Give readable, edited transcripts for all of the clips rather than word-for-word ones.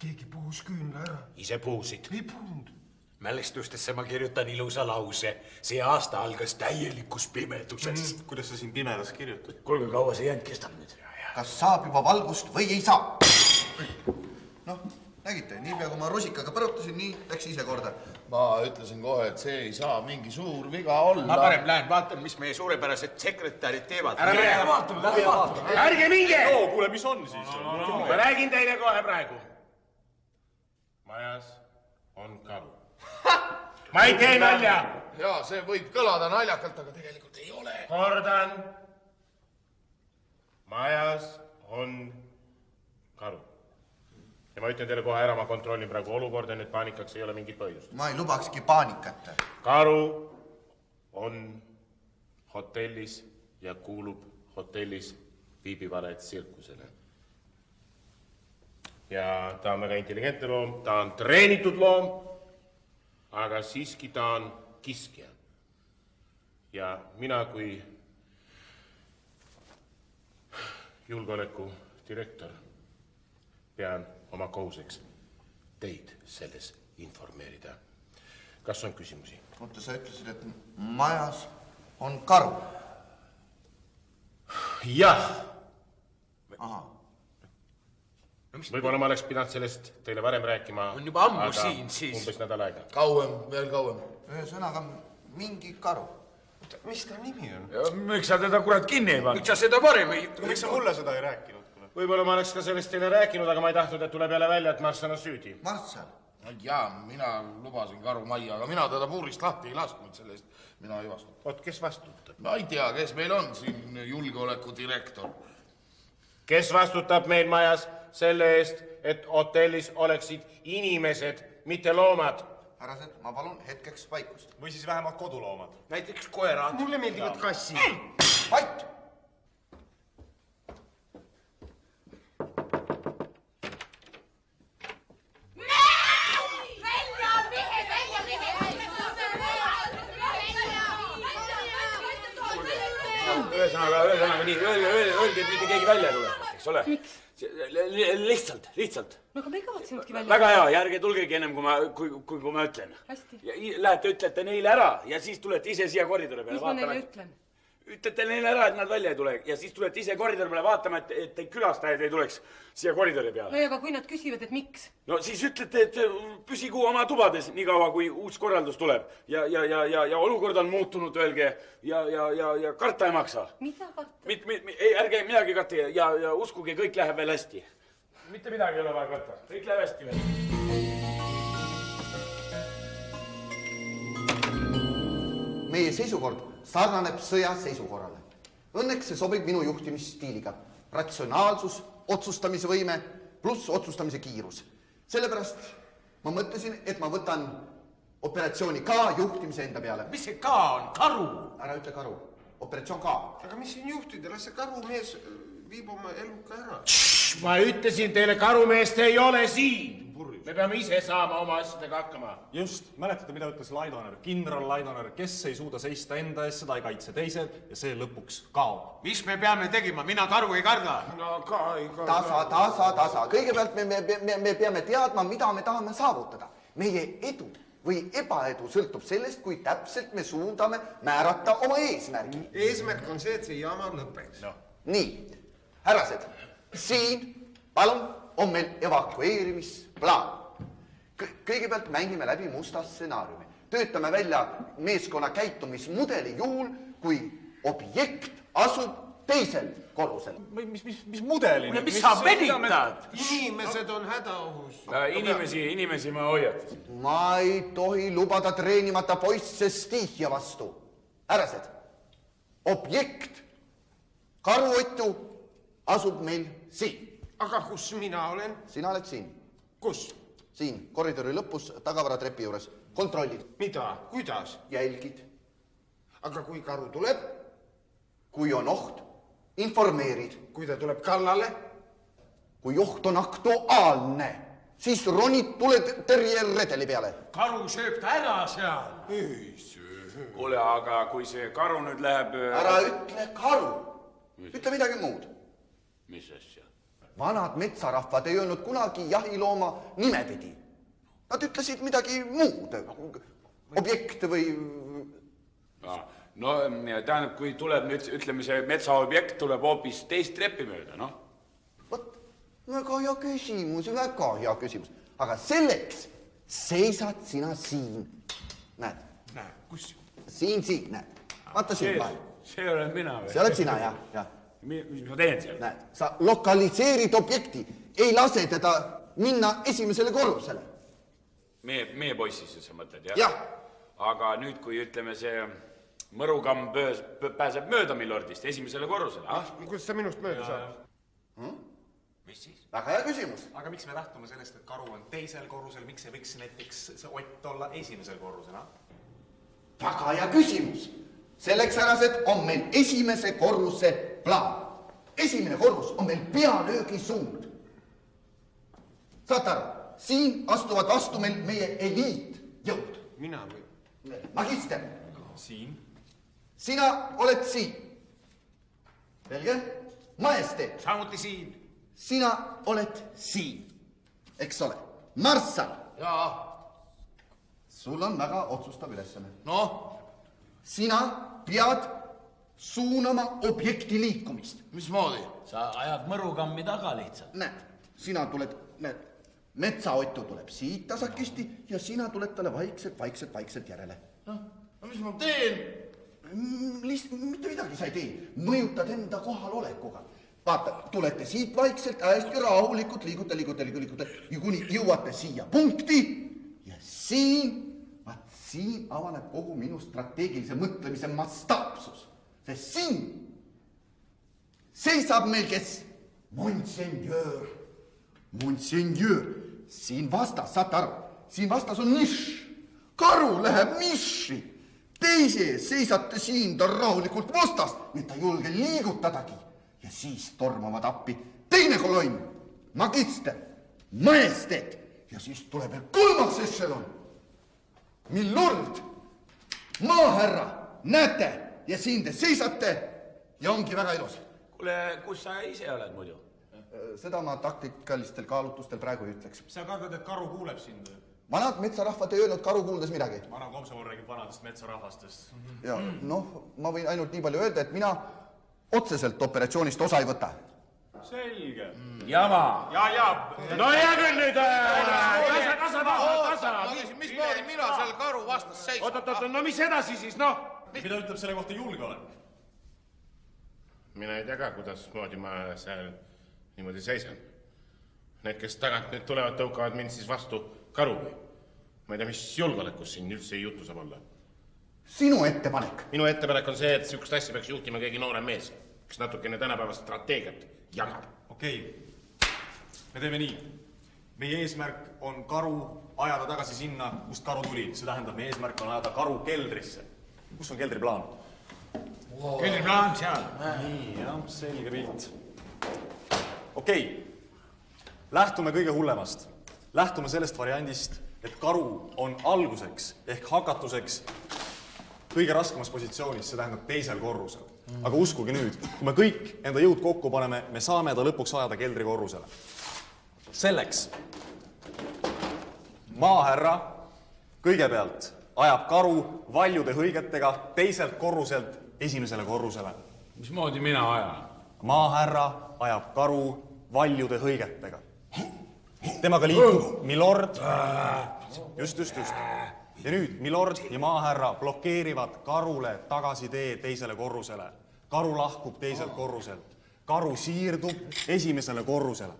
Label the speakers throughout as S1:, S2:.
S1: Keegi puhus küünla ära.
S2: Ise puhusid?
S1: Ei puhunud.
S2: Mälestustesse ma kirjutan ilusa lause. See aasta algas täielikus pimeduses.
S3: Kuidas sa siin pimedas kirjutad?
S2: Kuulge, kaua see jäänud kestab nüüd?
S4: Kas saab juba valgust või ei saa? Noh, nägite, niipea kui ma rusikaga põrutasin, nii läks ise korda.
S5: Ma ütlesin kohe, et see ei saa mingi suur viga olla.
S2: Ma parem lähen vaatan, mis meie suurepärased sekretärid teevad.
S6: Ärge minge!
S3: Oo, kuule, mis on siis?
S6: Ma räägin teile kohe praegu. Majas on karu. Ma ei tee nalja.
S5: Jaa, see võib kõlada naljakalt, aga tegelikult ei ole.
S6: Kordan. Majas on karu. Ja ma ütlen teile kohe ära, ma kontrollin praegu olukorda, nüüd paanikaks ei ole mingit põhjust.
S4: Ma ei lubakski paanikat.
S6: Karu on hotellis ja kuulub hotellis viibivale tsirkusele. Ja ta on väga intelligentne loom, ta on treenitud loom, aga siiski ta on kiskja. Ja mina kui julgeoleku direktor pean oma kohuseks teid selles informeerida. Kas on küsimusi?
S4: Oota, sa ütlesid, et majas on karu.
S6: Jah.
S4: Aha.
S6: Võib-olla ma oleks pidanud sellest teile varem rääkima.
S2: On juba ammu siin siis.
S6: Umbes nädal aega.
S5: Kauem, veel kauem.
S4: Ühesõnaga, mingi karu.
S1: Mis ta nimi on?
S7: Ja miks sa teda kurat kinni ei pannud?
S2: Miks sa seda varem ei...
S3: Miks sa mulle seda ei rääkinud?
S6: Võib-olla ma oleks ka sellest teile rääkinud, aga ma ei tahtnud, et tuleb jälle välja, et Marssal on süüdi.
S4: Marssal?
S5: Jaa, mina lubasin karu majja, aga mina teda puurist lahti ei lasknud selle eest. Mina ei vastuta.
S6: Oot, kes vastutab?
S5: Ma ei tea, kes meil on siin julgeoleku direktor.
S6: Kes vastutab meil majas selle eest, et hotellis oleksid inimesed, mitte loomad?
S4: Härrased, ma palun hetkeks vaikust.
S3: Või siis vähemalt koduloomad.
S2: Näiteks koerad.
S1: Mulle meeldivad kassi.
S4: Vait!
S7: Ühesõnaga nii, öelge, et mitte keegi välja tule, eks ole?
S8: Miks?
S7: Lihtsalt.
S8: No aga me ei kavatsenudki välja.
S7: Väga hea, ja ärge tulgegi ennem, kui ma ütlen.
S8: Hästi.
S7: Lähete, ütlete neile ära ja siis tulete ise siia koridori peale.
S8: Mis ma neile ütlen?
S7: Ütlete neile ära, et nad välja ei tule ja siis tulete ise koridori peale vaatama, et külastajaid ei tuleks siia koridori peale.
S8: No aga kui nad küsivad, et miks?
S7: No siis ütlete, et püsigu oma tubades nii kaua, kui uus korraldus tuleb. Ja olukord on muutunud, öelge, ja karta ei maksa.
S8: Mida karta?
S7: Ei, ärge midagi karta ja uskuge, kõik läheb veel hästi. Mitte midagi ei ole vaja karta. Kõik läheb hästi veel.
S4: Meie seisukord sarnaneb sõja seisukorrale. Õnneks see sobib minu juhtimisstiiliga. Ratsionaalsus, otsustamisvõime pluss otsustamise kiirus. Sellepärast ma mõtlesin, et ma võtan operatsiooni K juhtimise enda peale.
S2: Mis see K on? Karu?
S4: Ära ütle karu. Operatsioon K.
S1: Aga mis siin juhtida? Las see karumees viib oma eluka ära.
S6: Ma ütlesin teile, karumeest ei ole siin. Me peame ise saama oma asjadega hakkama.
S3: Just, mäletate, mida ütles Laidoner, kindral Laidoner, kes ei suuda seista enda eest, seda ei kaitse teised ja see lõpuks kaob.
S2: Mis me peame tegema? Mina karu ei karda.
S1: No ka ei karda.
S4: Tasa. Kõigepealt me peame teadma, mida me tahame saavutada. Meie edu või ebaedu sõltub sellest, kui täpselt me suundame määrata oma eesmärgi.
S1: Eesmärk on see, et see jama lõpeks.
S4: No. Nii, härrased, siin, palun, on meil evakueerimisplaan. Kõigepealt mängime läbi musta stsenaariumi. Töötame välja meeskonna käitumismudeli juhul, kui objekt asub teisel korrusel.
S3: Mis mudeli?
S2: Mis sa venitad?
S1: Inimesed on hädaohus.
S7: Inimesi ma hoiatasin.
S4: Ma ei tohi lubada treenimata poisse stihia vastu. Härrased, objekt, karuotu asub meil siin.
S1: Aga kus mina olen?
S4: Sina oled siin.
S1: Kus?
S4: Siin, koridori lõpus, tagavaratrepi juures. Kontrollid.
S1: Mida? Kuidas?
S4: Jälgid.
S1: Aga kui karu tuleb?
S4: Kui on oht, informeerid.
S1: Kui ta tuleb kallale?
S4: Kui oht on aktuaalne, siis ronid tuletõrjeredeli peale.
S2: Karu sööb ta ära seal.
S1: Ei söö.
S7: Kuule, aga kui see karu nüüd läheb...
S4: Ära ütle karu. Ütle midagi muud.
S7: Mis asja?
S4: vanad metsarahvad ei öelnud kunagi jahilooma nimepidi. Nad ütlesid midagi muud, objekte või...
S7: No tähendab, kui tuleb nüüd, ütleme, see metsaobjekt tuleb hoopis teist treppi mööda, noh.
S4: Vot, väga hea küsimus, väga hea küsimus. Aga selleks seisad sina siin. Näed?
S2: Näe, kus?
S4: Siin, näed. Vaata siin vahel.
S7: See olen mina või?
S4: See oled sina, jah.
S7: Mis ma teen seal?
S4: Näed, sa lokaliseerid objekti, ei lase teda minna esimesele korrusele.
S7: Meie poissis, sa mõtled, jah?
S4: Jah.
S7: Aga nüüd, kui ütleme, see mõrukamm pääseb mööda Milordist esimesele korrusele, ah?
S1: Kuidas ta minust mööda saab?
S7: Mis siis?
S4: Väga hea küsimus.
S3: aga miks me lähtume sellest, et karu on teisel korrusel, miks ei võiks näiteks see Ott olla esimesel korrusel,
S4: Väga hea küsimus. Selleks härrased on meil esimese korruse plaan. Esimene korrus on meil pealöögi suund. Saate aru, siin astuvad vastu meil meie eliitjõud.
S1: Mina või?
S4: Magister,
S3: siin.
S4: sina oled siin. Selge? Majesteet,
S2: Samuti siin.
S4: sina oled siin. Eks ole? Marssal,
S5: Jaa.
S4: sul on väga otsustav ülesanne.
S5: Noh,
S4: Sina pead suunama objekti liikumist.
S5: mismoodi?
S2: Sa ajad mõrukammi taga lihtsalt.
S4: Näed, sina tuled, metsaotu tuleb siit tasakesti ja sina tuled talle vaikselt järele.
S5: No mis ma teen?
S4: Lihtsalt mitte midagi sa ei tee, mõjutad enda kohalolekuga. Vaata, tulete siit vaikselt, hästi rahulikult, liigute ja kuni jõuate siia punkti ja siin avaneb kogu minu strateegilise mõtlemise mastaapsus. Sest siin seisab meil kes? Monseigneur. Siin vastas, saate aru, siin vastas on nišš. Karu läheb nišši. Teise ees seisate siin ta rahulikult vastas, nii ta ei julge liigutadagi. Ja siis tormavad appi teine kolonn, magister, majesteet ja siis tuleb veel kolmas ešelon. Milord, maahärra, näete ja siin te seisate ja ongi väga ilus.
S7: Kuule, kus sa ise oled muidu?
S4: Seda ma taktikalistel kaalutlustel praegu ei ütleks.
S3: sa kardad, et karu kuuleb sind?
S4: Vanad metsarahvad ei öelnud karu kuuldes midagi.
S3: vana komsomol räägib vanadest metsarahvastest.
S4: Ja ma võin ainult nii palju öelda, et mina otseselt operatsioonist osa ei võta.
S3: Selge.
S7: Jama! No hea küll nüüd!
S5: Mismoodi mina seal karu vastas seisma?
S7: Oot, no mis edasi siis, noh?
S3: mida ütleb selle kohta julgeolek?
S6: mina ei tea ka, kuidasmoodi ma seal niimoodi seisan. Need, kes tagant nüüd tulevad, tõukavad mind siis vastu karu või? Ma ei tea, mis julgeolekus siin üldse juttu saab olla.
S4: Sinu ettepanek?
S6: Minu ettepanek on see, et sihukest asja peaks juhtima keegi noorem mees, kes natukene tänapäevast strateegiat jagab.
S3: Okei. Me teeme nii. Meie eesmärk on karu ajada tagasi sinna, kust karu tuli. See tähendab, meie eesmärk on ajada karu keldrisse. Kus on keldriplaan?
S2: Keldriplaan seal.
S3: Nii, jah, selge pilt. Okei. Lähtume kõige hullemast. Lähtume sellest variandist, et karu on alguseks ehk hakatuseks kõige raskemas positsioonis, see tähendab teisel korrusel. Aga uskuge nüüd, kui me kõik enda jõud kokku paneme, me saame ta lõpuks ajada keldrikorrusele. Selleks maahärra kõigepealt ajab karu valjude hõigetega teiselt korruselt esimesele korrusele.
S7: Mismoodi mina ajan?
S3: Maahärra ajab karu valjude hõigetega. Temaga liitub Milord. Just. Ja nüüd Milord ja maahärra blokeerivad karule tagasi tee teisele korrusele. Karu lahkub teiselt korruselt. Karu siirdub esimesele korrusele.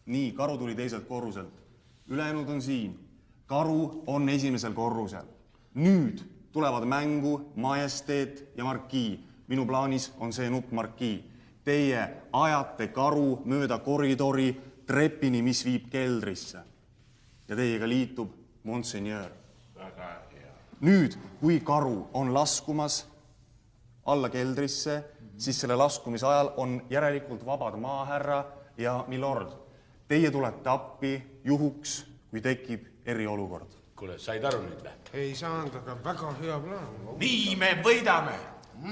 S3: Nii, karu tuli teiselt korruselt. Ülejäänud on siin. Karu on esimesel korrusel. Nüüd tulevad mängu majesteet ja markii. Minu plaanis on see nupp markii. Teie ajate karu mööda koridori trepini, mis viib keldrisse. Ja teiega liitub Monseigneur.
S6: Väga hea.
S3: Nüüd, kui karu on laskumas alla keldrisse, siis selle laskumise ajal on järelikult vabad maahärra ja Milord. Teie tulete appi juhuks, kui tekib eriolukord.
S7: Kuule, said aru nüüd või?
S1: Ei saanud, aga väga hea plaan.
S2: Nii me võidame.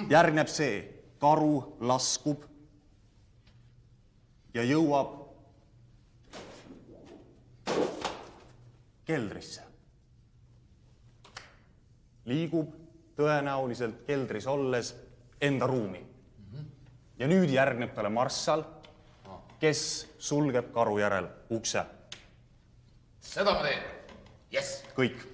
S3: Järgneb see. Karu laskub ja jõuab keldrisse. Liigub tõenäoliselt keldris olles enda ruumi. Ja nüüd järgneb talle marssal, kes sulgeb karu järel ukse.
S5: Seda ma teen. Yes.
S3: Kõik.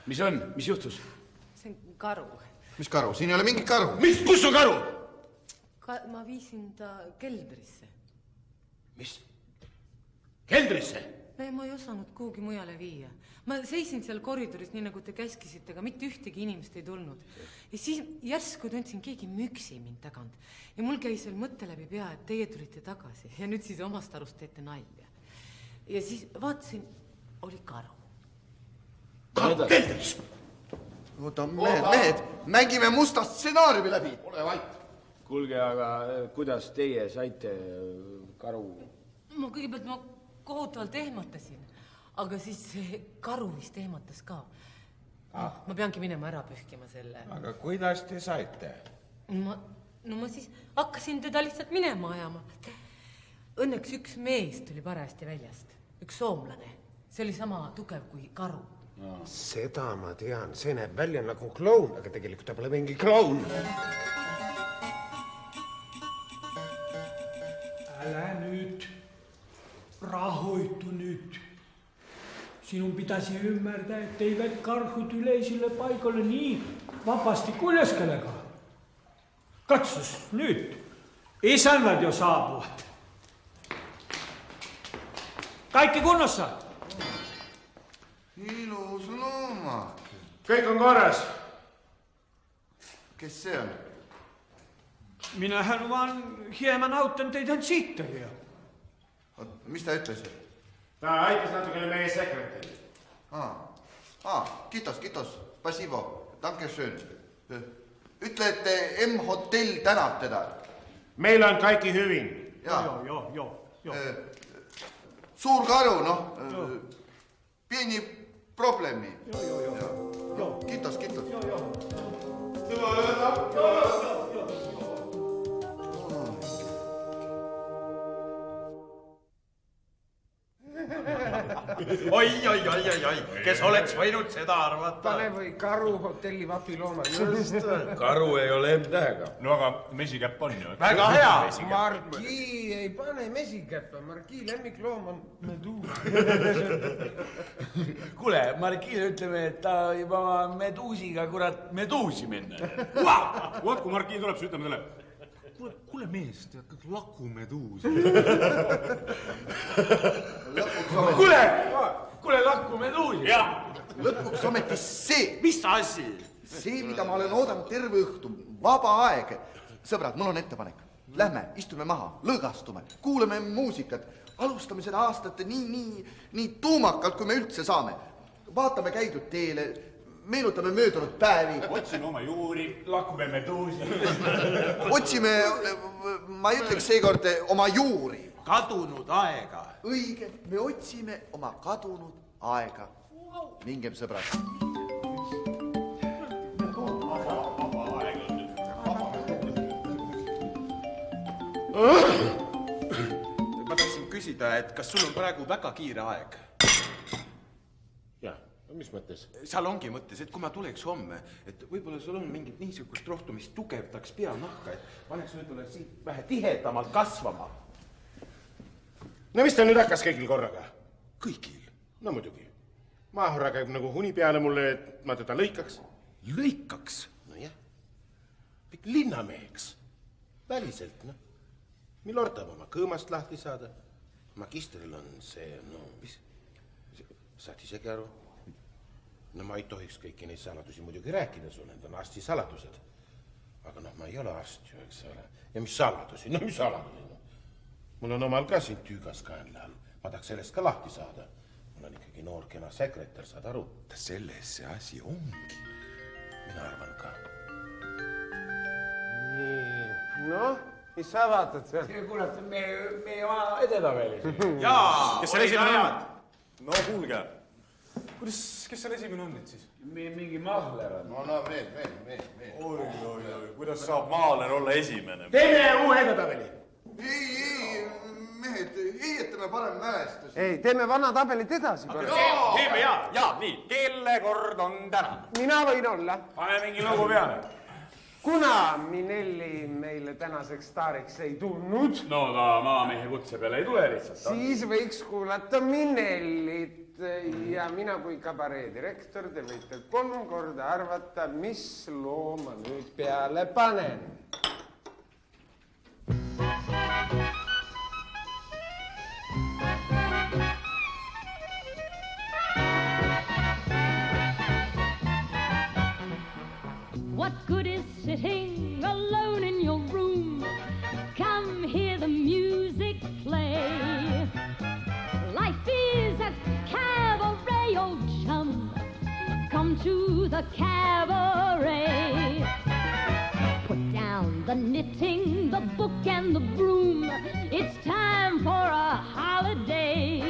S7: mis on, mis juhtus?
S8: see on karu.
S4: Mis karu? Siin ei ole mingit karu.
S7: Kus on karu?
S8: Ma viisin ta keldrisse.
S7: Mis? Keldrisse?
S8: Ma ei osanud kuhugi mujale viia. Ma seisin seal koridoris, nii nagu te käskisite, aga mitte ühtegi inimest ei tulnud. Ja siis järsku tundsin, keegi müksi mind tagant. Ja mul käis veel mõtte läbi pea, et teie tulite tagasi. Ja nüüd siis omast arust teete nalja. Ja siis vaatasin, oli karu.
S7: Karu keldris?
S4: Oota, mehed, mängime musta stsenaariumi läbi.
S5: Ole vait.
S7: Kuulge, aga kuidas teie saite karu?
S8: Ma kõigepealt kohutavalt ehmatasin, aga siis see karu vist ehmatas ka. Ma peangi minema ära pühkima selle.
S1: Aga kuidas te saite?
S8: Ma siis hakkasin teda lihtsalt minema ajama. Õnneks üks mees tuli parajasti väljast. Üks soomlane. See oli sama tugev kui karu.
S1: Seda ma tean. See näeb välja nagu kloun, aga tegelikult ta pole mingi kloun.
S9: Älä nyt. Rahoitu nyt. Sinun pitäisi ymmärtää, etteivät karhut yleisille paikoille niin vapaasti kuljeskelekaan. Katsos nyt. Isännät jo saapuvat. Kaikki kunnossa?
S4: Ilus looma.
S6: Kõik on korras.
S4: Kes see on?
S9: Minähän vaan hieman auttan teidän sihteeriä.
S4: Mis ta ütles?
S6: Ta aitas natukene meie sekretäri.
S4: Kiitos. Spasibo. Dankeschön. Ütle, et M-hotell tänab teda.
S6: Meil on kaikki hyvin.
S9: Joo.
S4: Suur karu, pieni probleemi.
S9: Joo.
S4: Kiitos.
S2: Oi, kes oleks võinud seda arvata?
S1: Pane või karu hotelli vapilooma.
S2: Karu ei ole M-tähega.
S3: No aga mesikäpp on ju.
S2: Väga hea.
S1: Markii ei pane mesikäppa. Markii lemmikloom on meduus.
S2: Kuule, Markile ütleme, et ta juba meduusiga meduusi minna.
S3: Vaat, kui Markiin tuleb, siis ütleme talle.
S10: Kuule mees, tead, kõik lakumeduus.
S2: Kuule, lakumeduusi.
S4: Lõpuks ometi see.
S2: Mis asi?
S4: See, mida ma olen oodanud terve õhtu. Vaba aeg. Sõbrad, mul on ettepanek. Lähme, istume maha, lõõgastume, kuuleme muusikat. Alustame seda aastat nii tuumakalt, kui me üldse saame. Vaatame käidud teele. Meenutame möödunud päevi.
S3: Otsime oma juuri, lakume meduusi.
S4: Otsime, ma ei ütleks seekord, oma juuri.
S2: Kadunud aega.
S4: Õige, me otsime oma kadunud aega. Mingem sõbrad.
S10: Ma tahtsin küsida, et kas sul on praegu väga kiire aeg?
S6: Jah, mis mõttes?
S10: Seal ongi mõttes, et kui ma tuleks homme, et võib-olla sul on mingit niisugust rohtu, mis tugevdaks peanahka, et paneks võib-olla siit vähe tihedamalt kasvama.
S6: No mis ta nüüd hakkas kõigil korraga?
S10: Kõigil?
S6: No muidugi. Maahorra käib nagu huni peale mulle, et ma teda lõikaks.
S10: Lõikaks?
S6: No jah. Pikk linnameheks. Väliselt, noh. Milord tahab oma kõõmast lahti saada. Magistril on see, mis? Saad isegi aru? No ma ei tohiks kõiki neid saladusi muidugi rääkida sulle, need on arsti saladused. Aga ma ei ole arst ju, eks ole. Ja mis saladusi? No mis saladusi? Mul on omal ka siin tüügas kaenle all. Ma tahaks sellest ka lahti saada. Mul on ikkagi noor kena sekretär, saad aru?
S10: Selles see asi ongi.
S6: Mina arvan ka.
S1: Nii, noh, mis sa vaatad seal?
S2: Kuulet, me oma edetabeli.
S3: Jaa, kes seal esimene on? No kuulge, kes seal esimene on nüüd siis?
S7: Mingi mahler on.
S5: No mees.
S3: Oi, kuidas saab maaler olla esimene?
S6: Teeme uue edetabeli.
S4: ei, mehed, heietame parem mälestus.
S1: ei, teeme vana tabelit edasi.
S7: Teeme
S3: Ja, nii, kelle kord on täna?
S1: mina võin olla.
S7: Pane mingi lugu peale.
S1: Kuna Minelli meile tänaseks staariks ei tulnud,
S7: No ta maamehe kutse peale ei tule lihtsalt.
S1: siis võiks kuulata Minellit ja mina kui kabaree direktor, te võite 3 korda arvata, mis loo ma nüüd peale panen.
S11: What good is sitting alone in your room? Come hear the music play. Life is a cabaret, old chum. Come to the cabaret. Put down the knitting, the book and the broom. It's time for a holiday.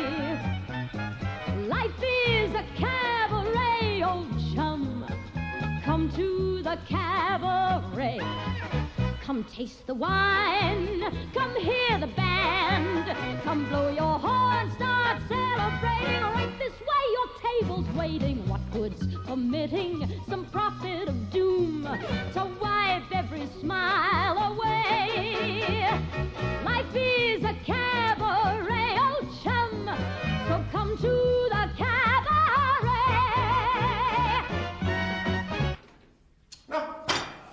S11: Life is a cabaret, old chum. Come to the cabaret. Come taste the wine. Come hear the band. Come blow your horn. Start celebrating. Right this way, your table's waiting. What good's permitting some prophet of doom to wipe every smile away? Life is a cabaret, old chum. So come to the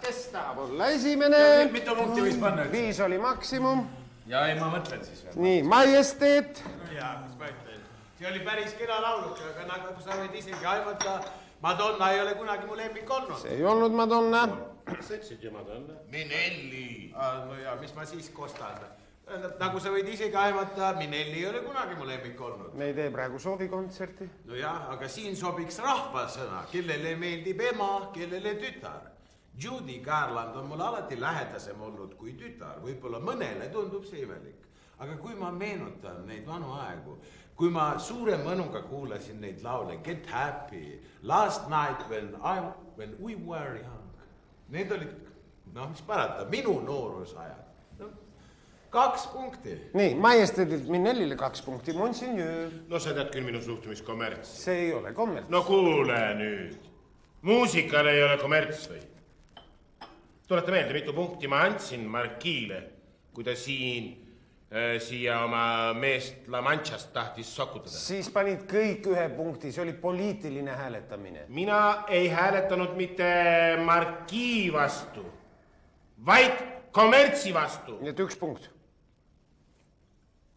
S1: Kes tahab olla esimene?
S7: Mitu punkti võis panna?
S1: 5 oli maksimum.
S7: Ja ei, ma mõtlen siis veel.
S1: Nii, majesteet.
S9: jaa, mis ma ütlen. See oli päris kena lauluke, aga nagu sa võid isegi aimata, Madonna ei ole kunagi mu lemmik olnud.
S1: See ei olnud Madonna.
S6: Seksid ja Madonna.
S5: Minelli.
S9: No ja mis ma siis kostan? Nagu sa võid isegi aimata, Minelli ei ole kunagi mu lemmik olnud.
S1: Me ei tee praegu soovikontserti.
S9: No jah, aga siin sobiks rahvasõna, kellele meeldib ema, kellele tütar. Judy Garland on mul alati lähedasem olnud kui tütar, võib-olla mõnele tundub see imelik. Aga kui ma meenutan neid vanu aegu, kui ma suure mõnuga kuulasin neid laule Get Happy, Last Night when we were young, need olid, mis parata, minu noorusajad. 2 punkti. Nii,
S1: majesteedilt Minellile 2 punkti, Monsignor.
S6: No sa tead küll minu suhtumist kommerts.
S1: See ei ole kommerts.
S6: No kuule nüüd. Muusikal ei ole kommerts või? Tuleta meelde, mitu punkti ma andsin Markiile, kui ta siia oma meest La Manchast tahtis sokutada.
S1: Siis panid kõik 1 punkti, see oli poliitiline hääletamine.
S6: Mina ei hääletanud mitte Markii vastu, vaid kommertsi vastu.
S1: Nii et 1 punkt.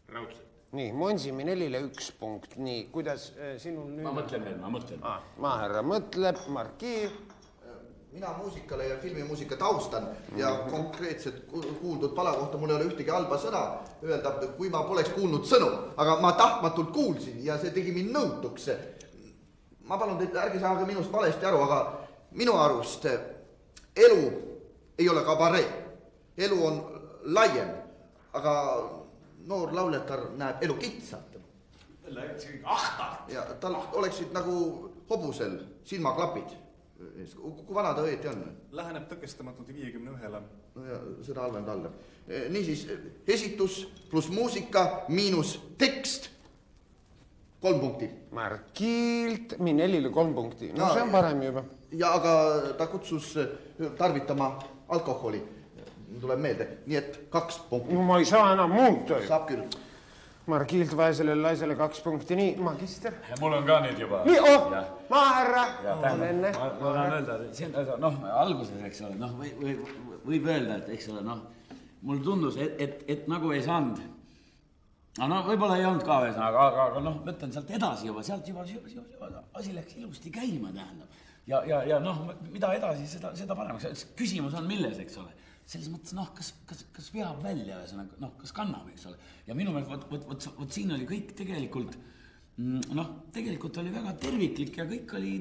S6: Raudselt.
S1: Nii, Monsi Minellile 1 punkt. Nii, kuidas sinul nüüd...
S7: Ma mõtlen veel, ma mõtlen.
S1: Maahärra mõtleb, Markii.
S4: Mina muusikale ja filmimuusika taustan ja konkreetselt kuuldud pala kohta mul ei ole ühtegi halba sõna öelda, kui ma poleks kuulnud sõnu, aga ma tahtmatult kuulsin ja see tegi mind nõutuks. Ma palun teid, ärge saage minust valesti aru, aga minu arust elu ei ole kabaree. Elu on laiem, aga noor lauletar näeb elu kitsalt. Ja tal oleksid nagu hobusel silmaklapid. Kui vana ta õieti on?
S3: Läheneb tõkestamatult 51-le.
S4: No ja seda halvem talle. Niisiis, esitus pluss muusika miinus tekst. 3 punkti.
S1: Markiilt Minellile 3 punkti. No see on parem juba.
S4: Ja aga ta kutsus tarvitama alkoholi. Tuleb meelde. Nii et 2 punkti.
S1: No ma ei saa enam muuta.
S4: Saab küll.
S1: Markiilt vaesele laisele 2 punkti. Nii, magister.
S7: Mul on ka nüüd juba.
S1: Nii, maahärra.
S12: Ma tahan öelda, alguses, eks ole, võib öelda, et eks ole, mul tundus, et nagu ei saanud. Võib-olla ei olnud ka ühesõnaga, aga mõtlen sealt edasi juba, sealt juba asi läks ilusti käima, tähendab. Ja mida edasi, seda paremaks. Küsimus on milles, eks ole. Selles mõttes, kas veab välja, kas kannab, eks ole. Ja minu meelest, võt siin oli kõik tegelikult, tegelikult oli väga terviklik ja kõik oli,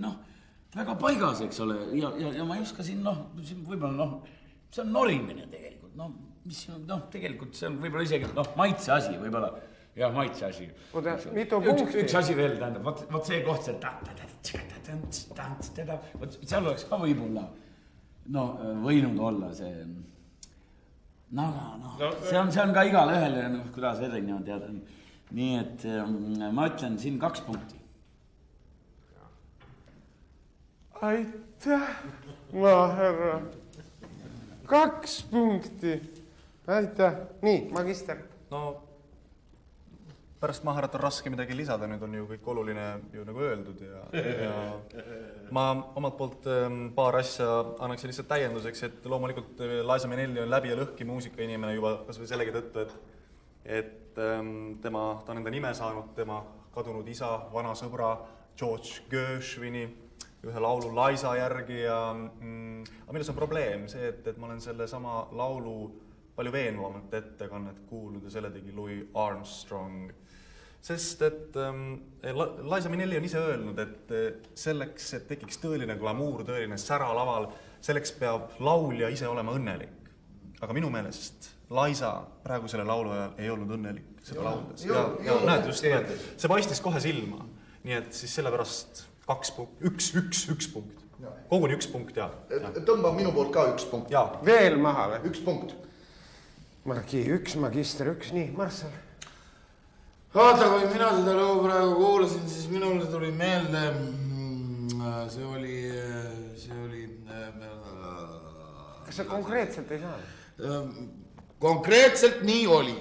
S12: väga paigas, eks ole. Ja ma ei oska siin, võib-olla, see on norimine tegelikult. Mis, tegelikult see on võib-olla isegi, maitse asi, võib-olla. ja maitse asi.
S1: oota, mitu punkti?
S12: Üks asi veel, tähendab, vot see koht, see vot seal oleks ka võib-olla, no võinud olla see, see on ka igale ühele, kuidas erinev teada. Nii et ma ütlen siin 2 punkti.
S1: Aitäh, maahärra. 2 punkti. Aitäh. Nii, magister.
S3: No pärast maahärrat on raske midagi lisada, nüüd on ju kõik oluline ju nagu öeldud ja ma omalt poolt paar asja annaksin lihtsalt täienduseks, et loomulikult Liza Minnelli on läbi ja lõhki muusikainimene juba kas või sellegi tõttu, et ta on enda nime saanud tema kadunud isa, vana sõbra George Gershwini ühe laulu Liza järgi ja aga milles on probleem? See, et ma olen selle sama laulu palju veenvamalt ettekannet kuulnud ja selle tegi Louis Armstrong. Sest et Liza Minnelli on ise öelnud, et selleks, et tekiks tõeline glamuur, tõeline sära laval, selleks peab laulja ise olema õnnelik. Aga minu meelest Liza praegu selle laulu ajal ei olnud õnnelik seda lauldes. Ja näed just, see paistis kohe silma. Nii et siis sellepärast 2 punkt, 1 punkt. Koguni 1 punkt, ja.
S4: Tõmba minu poolt ka 1 punkt.
S1: Veel maha või?
S4: 1 punkt.
S1: Margi 1, magister 1, nii, Marssal.
S5: Vaata, kui mina seda loo praegu kuulasin, siis minule tuli meelde, see oli...
S1: Kas sa konkreetselt ei saa?
S5: Konkreetselt nii oli.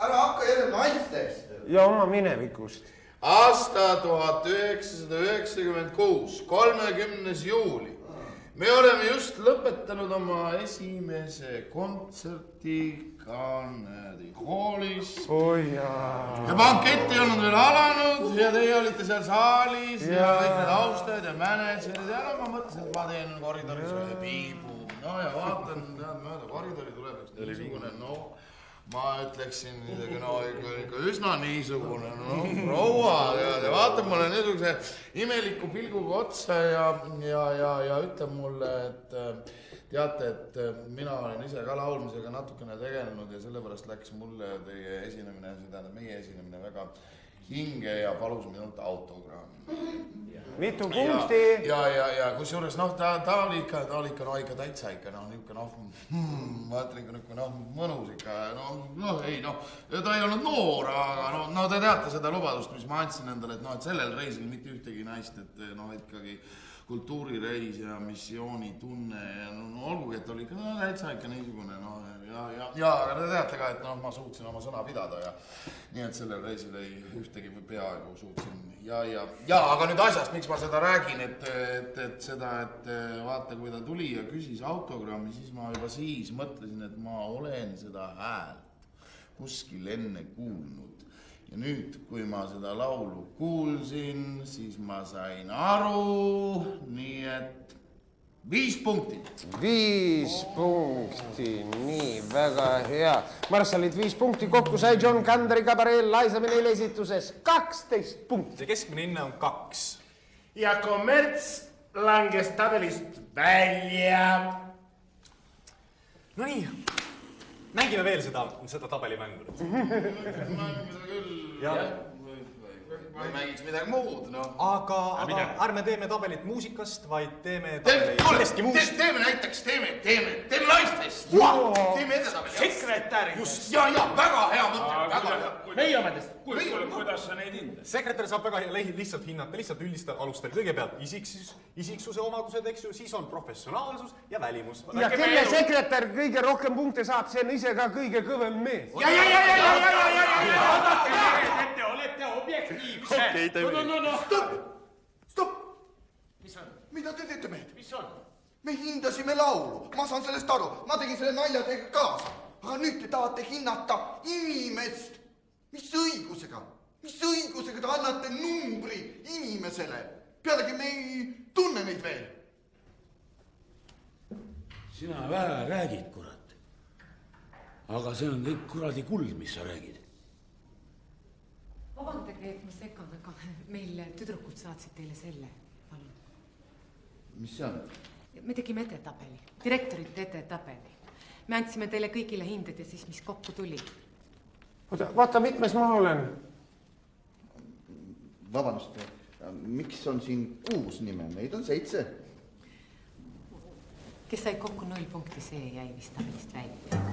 S4: Ära hakka jälle naistest.
S1: Ja oma minevikust.
S5: Aasta 1996, 30. juuli. Me oleme just lõpetanud oma esimese kontserti Carnegie Hallis. Ja bankett ei olnud veel alanud ja teie olite seal saalis ja kõik need austajad ja mänedžerid ja ma mõtlesin, et ma teen koridoris ühe piibu. No ja vaatan, mööda koridori tuleb üks niisugune, ma ütleksin ikka üsna niisugune, proua ja vaatab mulle niisuguse imeliku pilguga otsa ja ütleb mulle, et teate, et mina olen ise ka laulmisega natukene tegelenud ja sellepärast läks mulle teie esinemine, see tähendab meie esinemine väga hinge ja palus minult autogrammi.
S1: Mitu punkti?
S5: Ja kusjuures, ta oli ikka täitsa ikka, ma ütlen ikka mõnus ikka, ta ei olnud noor, aga te teate seda lubadust, mis ma andsin endale, et sellel reisil mitte ühtegi naist, et ikkagi kultuurireis ja missioonitunne ja olgugi, et oli ikka täitsa ikka niisugune, aga te teate ka, et ma suutsin oma sõna pidada ja nii, et sellel reisil ei ühtegi peaaegu suutsin. Aga nüüd asjast, miks ma seda räägin, et vaata, kui ta tuli ja küsis autogrammi, siis ma juba siis mõtlesin, et ma olen seda häält kuskil enne kuulnud. Ja nüüd, kui ma seda laulu kuulsin, siis ma sain aru, nii et 5 punkti.
S1: 5 punkti, nii, väga hea. Marssalit 5 punkti, kokku sai John Kandri kabareel Liza Minnelli esituses 12 punkti.
S3: See keskmine hinne on 2.
S9: Ja kommerts langes tabelist välja.
S3: No nii, mängime veel seda tabelimängu.
S5: Mängime küll. Või mängiks midagi muud,
S3: Aga ärme teeme tabelit muusikast, vaid teeme tabelit millestki muust.
S5: Teeme näiteks, teeme naistest. Teeme edetabeli.
S9: Sekretärist.
S5: Ja, väga hea mõte.
S9: Meie omadest.
S7: Kuidas sa neid hindad?
S3: Sekretär saab väga lihtsalt hinnata, lihtsalt üldistel alustel. Kõigepealt isiksuse omadused, eks ju, siis on professionaalsus ja välimus.
S1: Ja kelle sekretär kõige rohkem punkte saab, see on ise ka kõige kõvem mees.
S9: Te olete objektiivsed.
S4: Stopp! Mida te teete, mehed?
S9: Mis on?
S4: Me hindasime laulu, ma saan sellest aru, ma tegin selle nalja teiega kaasa. Aga nüüd te tahate hinnata inimest. Mis õigusega te annate numbri inimesele? Pealegi me ei tunne neid veel.
S12: Sina vähe räägid, kurat. Aga see on kõik kuradi kuld, mis sa räägid.
S8: Vabandage, et ma sekkan, aga meil tüdrukud saatsid teile selle. Palun.
S4: Mis see on?
S8: Me tegime edetabeli, direktorite edetabeli. Me andsime teile kõigile hinded ja siis, mis kokku tuli.
S1: vaata, mitmes ma olen.
S4: Vabandust, miks on siin 6 nime? Neid on 7.
S8: Kes sai kokku 0 punkti, see jäi vist tabelist välja.